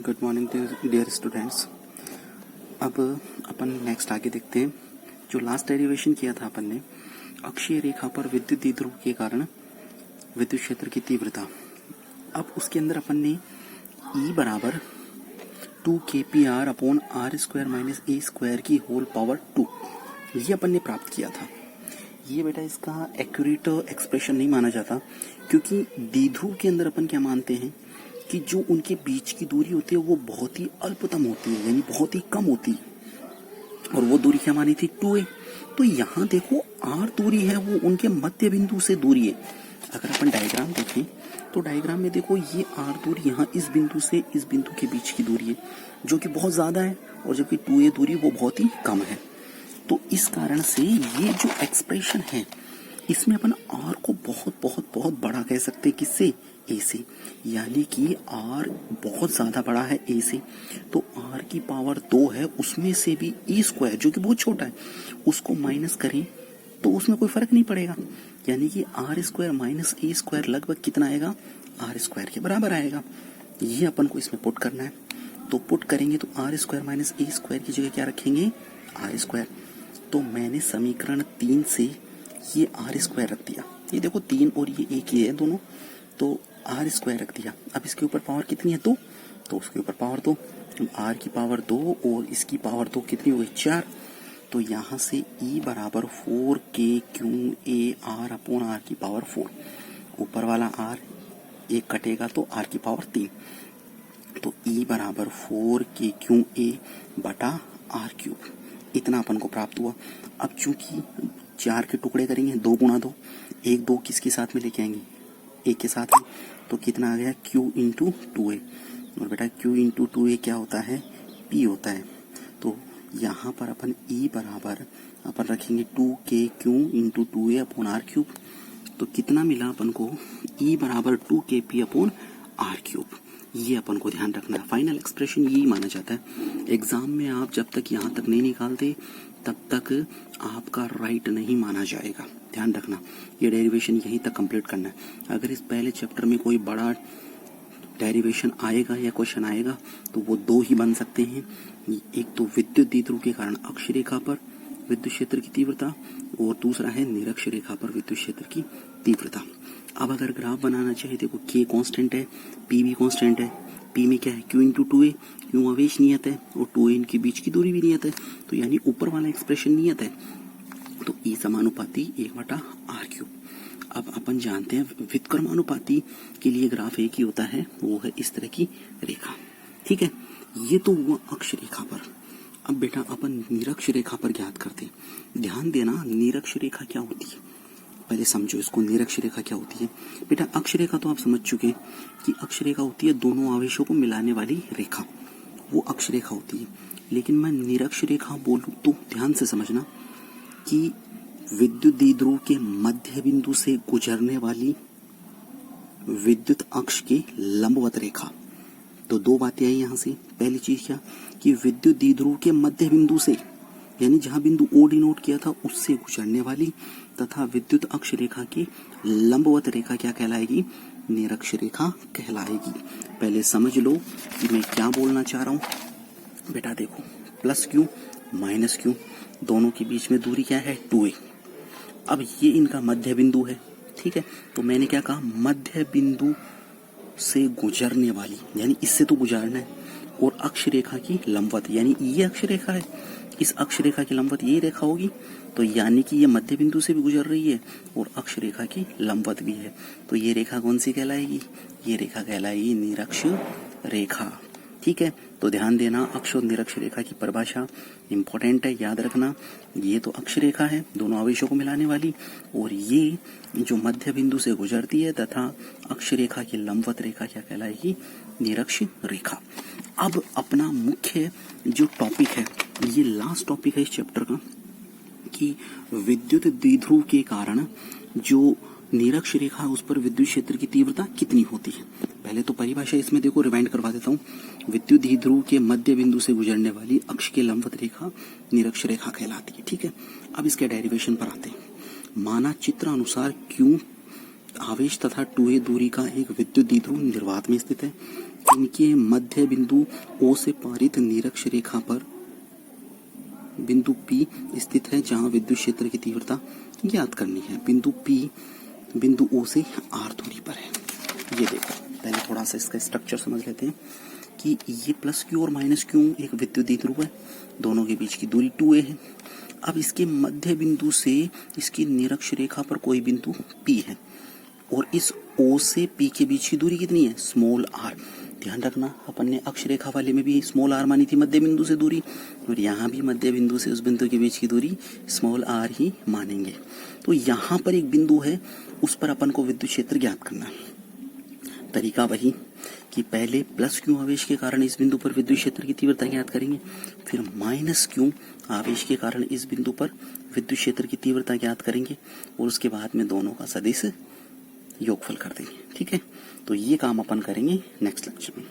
Good morning dear students. अब अपन next आगे देखते हैं। जो लास्ट डेरिवेशन किया था अपन ने, अक्षीय रेखा पर विद्युत द्विध्रुव के कारण विद्युत क्षेत्र की तीव्रता। अब उसके अंदर अपन ने E बराबर 2kpr upon r square minus a square की होल पावर 2 ये अपन ने प्राप्त किया था। ये बेटा इसका एक्यूरेट एक्सप्रेशन नहीं माना जाता, क्योंकि द्विध्रुव के अंदर अपन क्या मानते हैं कि जो उनके बीच की दूरी होती है वो बहुत ही अल्पतम होती है, यानी बहुत ही कम होती है। और वो दूरी क्या मानी थी 2a। तो यहाँ देखो r दूरी है वो उनके मध्य बिंदु से दूरी है। अगर अपन डायग्राम देखें तो डायग्राम में देखो ये r दूरी यहाँ इस बिंदु से इस बिंदु के बीच की दूरी है, जो कि बहुत ज्यादा है, और जबकि 2a दूरी वो बहुत ही कम है। तो इस कारण से ये जो एक्सप्रेशन है इसमें अपन r को बहुत बहुत बहुत बड़ा कह सकते हैं। किससे? a से। यानी कि r बहुत ज्यादा बड़ा है a से, तो r की पावर 2 है, उसमें से भी a स्क्वायर जो कि बहुत छोटा है उसको माइनस करें तो उसमें कोई फर्क नहीं पड़ेगा। यानी कि r square minus a square लगभग कितना आएगा? r स्क्वायर के बराबर आएगा। ये अपन को इसमें पुट करना है। तो पुट करेंगे तो r square minus a square की जगह क्या रखेंगे? r square. तो मैंने समीकरण 3 से ये r स्क्वायर रख दिया। ये देखो 3 और ये एक ही है दोनों, तो r स्क्वायर रख दिया। अब इसके ऊपर पावर कितनी है? 2, तो उसके ऊपर पावर 2, r की पावर 2 और इसकी पावर 2 कितनी हो गई? 4। तो यहाँ से E बराबर 4kqa r अपॉन r की पावर 4। ऊपर वाला r एक कटेगा तो r की पावर 3, तो E बराबर 4kqa बटा r क्यूब। इतना अपन को प्राप्त हुआ। अब चूंकि 4 के टुकड़े करेंगे, 2 गुणा 2, 1 2 किसके साथ में लेके आएंगे? 1 के साथ में, तो कितना आ गया? Q into 2a। और बेटा Q इंटू 2a क्या होता है? P होता है। तो यहाँ पर अपन E बराबर अपन रखेंगे 2kq into 2a upon are cube. तो कितना मिला अपन को? E बराबर 2kp अपॉन आर क्यूब। ये अपन को ध्यान रखना है। फाइनल एक्सप्रेशन यही माना जाता है। एग्जाम में आप जब तक यहाँ तक नहीं निकालते तब तक आपका राइट नहीं माना जाएगा। ध्यान रखना, ये डेरिवेशन यहीं तक कंप्लीट करना है। अगर इस पहले चैप्टर में कोई बड़ा डेरिवेशन आएगा या क्वेश्चन आएगा तो वो 2 ही बन सकते हैं। एक तो विद्युत द्विध्रुव के कारण अक्ष रेखा पर विद्युत क्षेत्र की तीव्रता, और दूसरा है निरक्ष रेखा पर विद्युत क्षेत्र की तीव्रता। अब अगर ग्राफ बनाना चाहिए, देखो k कांस्टेंट है, p भी कांस्टेंट है। p में क्या है? q इंटू 2a, q आवेश नियत है और 2a इनके बीच की दूरी भी नियत है, तो यानी ऊपर वाला एक्सप्रेशन नियत है। तो E समानुपाती 1/r क्यूब। अब अपन जानते हैं व्युत्क्रमानुपाती के लिए ग्राफ एक ही होता है, वो है इस तरह की रेखा। ठीक है, ये तो हुआ अक्ष रेखा पर। अब बेटा अपन निरक्ष रेखा पर ज्ञात करते हैं। ध्यान देना, निरक्ष रेखा क्या होती है पहले समझो इसको। निरक्ष रेखा क्या होती है बेटा? अक्ष रेखा तो आप समझ चुके कि अक्ष रेखा होती है दोनों आवेशों को मिलाने वाली रेखा, वो अक्ष रेखा होती है। लेकिन मैं निरक्ष रेखा बोलूं तो ध्यान से समझना कि विद्युत द्विध्रुव के मध्य बिंदु से गुजरने वाली विद्युत अक्ष के लंबवत रेखा। तो 2 बातें आई यहाँ से। पहली चीज क्या कि विद्युत द्विध्रुव के मध्य बिंदु से, यानी जहां बिंदु O डिनोट किया था उससे गुजरने वाली तथा विद्युत अक्ष रेखा की लंबवत रेखा क्या कहलाएगी? निरक्ष रेखा कहलाएगी। पहले समझ लो कि मैं क्या बोलना चाह रहा हूं। बेटा देखो, प्लस क्यू माइनस क्यू दोनों के बीच में दूरी क्या है? 2a। अब ये इनका मध्य बिंदु है। ठीक है, तो मैंने क्या कहा? मध्य बिंदु से गुजरने वाली, यानी इससे तो गुजरना है, और अक्ष रेखा की लंबवत, यानी ये अक्ष रेखा है, इस अक्ष रेखा की लंबवत ये रेखा होगी। तो यानी कि ये मध्य बिंदु से भी गुजर रही है और अक्ष रेखा की लंबवत भी है। तो ये रेखा कौन सी कहलाएगी? ये रेखा कहलाएगी निरक्ष रेखा। ठीक है, तो ध्यान देना, अक्ष और निरक्ष रेखा की परिभाषा इंपॉर्टेंट है, याद रखना। ये तो अक्ष रेखा है दोनों आवेशों को मिलाने वाली, और ये जो मध्य बिंदु से गुजरती है तथा अक्ष रेखा की लंबवत रेखा क्या कहलाएगी? निरक्ष रेखा। अब अपना मुख्य जो टॉपिक है, ये लास्ट टॉपिक है इस चैप्टर का, कि विद्युत द्विध्रुव के कारण जो निरक्ष रेखा उस पर विद्युत क्षेत्र की तीव्रता कितनी होती है। पहले तो परिभाषा इसमें देखो रिवाइंड करवा देता हूँ। विद्युत द्विध्रुव के मध्य बिंदु से गुजरने वाली अक्ष के लंबवत रेखा निरक्ष रेखा कहलाती है। ठीक है, अब इसके डेरिवेशन पर आते हैं। माना चित्र अनुसार Q आवेश तथा 2a दूरी का एक विद्युत द्विध्रुव निर्वात में स्थित है इनके मध्य बिंदु O से पारित निरक्ष रेखा पर बिंदु P स्थित है जहां विद्युत क्षेत्र की तीव्रता ज्ञात करनी है। बिंदु P बिंदु O से R दूरी पर है। ये देखो, पहले थोड़ा सा इसका स्ट्रक्चर समझ लेते हैं कि ये प्लस Q और माइनस Q एक विद्युत ध्रुव है, दोनों के बीच की दूरी 2a है। अब इसके मध्य बिंदु से इसकी निरक्ष रेखा पर कोई बिंदु P है और इस O से P के बीच की दूरी कितनी है, स्मॉल r। ध्यान रखना, अपन ने अक्ष रेखा वाले में भी स्मॉल r मानी थी मध्य बिंदु से दूरी, और यहाँ भी मध्य बिंदु से उस बिंदु के बीच की दूरी स्मॉल r ही मानेंगे। तो यहाँ पर एक बिंदु है, उस पर अपन को विद्युत क्षेत्र ज्ञात करना है। तरीका वही कि पहले प्लस Q आवेश के कारण इस बिंदु पर विद्युत क्षेत्र की तीव्रता ज्ञात करेंगे, फिर माइनस Q आवेश के कारण इस बिंदु पर विद्युत क्षेत्र की तीव्रता ज्ञात करेंगे, और उसके बाद में दोनों का सदिश योगफल कर देंगे। ठीक है, तो ये काम अपन करेंगे नेक्स्ट लेक्चर में।